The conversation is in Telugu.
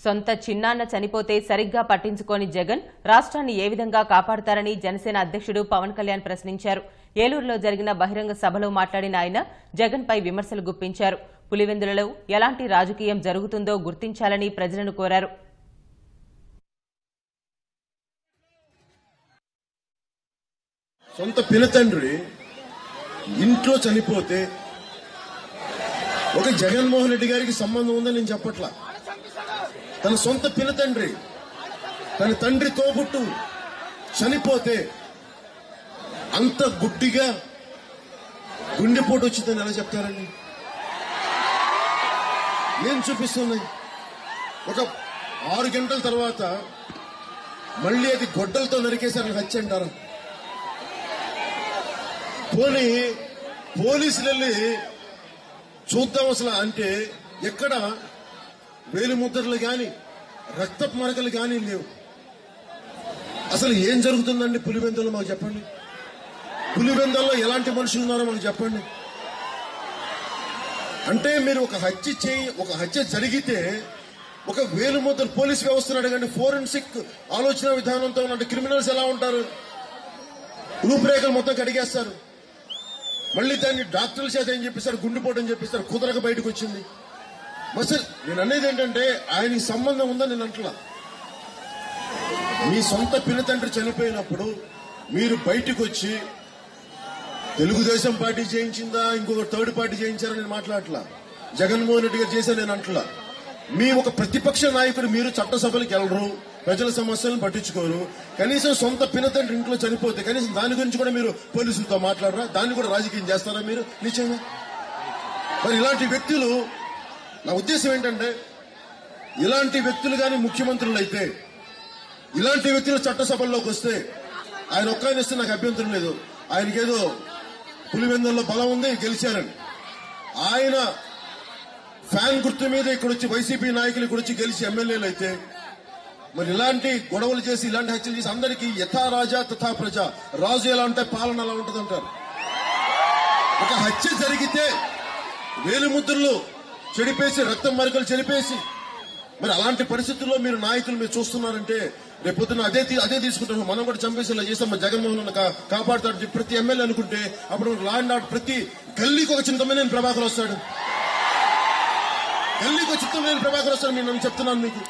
సొంత చిన్నాన్న చనిపోతే సరిగ్గా పట్టించుకోని జగన్ రాష్ట్రాన్ని ఏ విధంగా కాపాడతారని జనసేన అధ్యక్షుడు పవన్ కళ్యాణ్ ప్రశ్నించారు. ఏలూరులో జరిగిన బహిరంగ సభలో మాట్లాడిన ఆయన జగన్పై విమర్శలు గుప్పించారు. పులివెందులలో ఎలాంటి రాజకీయం జరుగుతుందో గుర్తించాలని ప్రజలను కోరారు. సొంత పినతండ్రి ఇంట్లో చనిపోతే ఒక జగన్మోహన్ రెడ్డి గారికి సంబంధం ఉందని నేను చెప్పట్లా. తన సొంత పినతండ్రి, తన తండ్రి తోబుట్టు చనిపోతే అంత గుడ్డిగా గుండెపోటు వచ్చిందని ఎలా చెప్తారండి? నేను చూపిస్తున్నాయి. ఒక 6 గంటల తర్వాత మళ్ళీ అది గొడ్డలతో నరికేశారని హత్య అంటారా? పోనీ పోలీసులు వెళ్ళి చూద్దాం అసలు అంటే ఎక్కడ వేలిముద్రలు గాని రక్తపు మరకలు గాని లేవు. అసలు ఏం జరుగుతుందండి పులివెందులో? మాకు చెప్పండి. పులివెందుల్లో ఎలాంటి మనుషులు ఉన్నారో మాకు చెప్పండి. అంటే మీరు ఒక హత్య జరిగితే ఒక వేలిముద్ర పోలీస్ వ్యవస్థను అడగండి. ఫోరెన్సిక్ ఆలోచన విధానంతో ఉన్న క్రిమినల్స్ ఎలా ఉంటారు? రూపురేఖలు మొత్తం కడిగేస్తారు. మళ్ళీ దాన్ని డాక్టర్ల చేత ఏం చెప్పిస్తారు? గుండెపోటు అని చెప్పిస్తారు. కుదరక బయటకు వచ్చింది. అసలు నేను అనేది ఏంటంటే ఆయనకి సంబంధం ఉందని నేను అంటలా. మీ సొంత పినతండ్రి చనిపోయినప్పుడు మీరు బయటకు వచ్చి తెలుగుదేశం పార్టీ చేయించిందా ఇంకొక థర్డ్ పార్టీ చేయించారని నేను మాట్లాడట్లా. జగన్మోహన్ రెడ్డి గారు చేశారు నేను అంటలా. మీ ఒక ప్రతిపక్ష నాయకుడు మీరు చట్టసభలకు వెళ్ళరు, ప్రజల సమస్యలను పట్టించుకోరు. కనీసం సొంత పినతండ్రి ఇంట్లో చనిపోతే కనీసం దాని గురించి కూడా మీరు పోలీసులతో మాట్లాడరా? దాన్ని కూడా రాజకీయం చేస్తారా మీరు? నిజంగా మరి ఇలాంటి వ్యక్తులు, నా ఉద్దేశం ఏంటంటే ఇలాంటి వ్యక్తులు కానీ ముఖ్యమంత్రులు అయితే, ఇలాంటి వ్యక్తులు చట్టసభల్లోకి వస్తే ఆయన ఒక్క ఇస్తే నాకు అభ్యంతరం లేదు. ఆయనకేదో పులివెందుల్లో బలం ఉంది, గెలిచారని. ఆయన ఫ్యాన్ గుర్తు మీద ఇక్కడ వచ్చి వైసీపీ నాయకులు ఇక్కడ వచ్చి గెలిచి ఎమ్మెల్యేలు అయితే మరి ఇలాంటి గొడవలు చేసి ఇలాంటి హత్యలు చేసి అందరికీ యథా రాజా తథా ప్రజ, రాజు ఎలా ఉంటే పాలన ఎలా ఉంటుంది అంటారు. ఒక హత్య జరిగితే వేలిముద్రలు చెడిపేసి రక్తం మరకలు చెడిపేసి మరి అలాంటి పరిస్థితుల్లో మీరు నాయకులు మీరు చూస్తున్నారంటే రేపొద్దున అదే తీసుకుంటారు. మనం కూడా చంపేసేలా చేస్తాం, మన జగన్మోహన్ కాపాడుతాడు ప్రతి ఎమ్మెల్యే అనుకుంటే అప్పుడు లా అండ్ ఆర్డర్ ప్రతి గల్లీకి ఒక చింతమనేని ప్రభాకర్ వస్తాడు. గల్లీకి ఒక చింతమనేని ప్రభాకర్ వస్తాడు. నేను చెప్తున్నాను మీకు.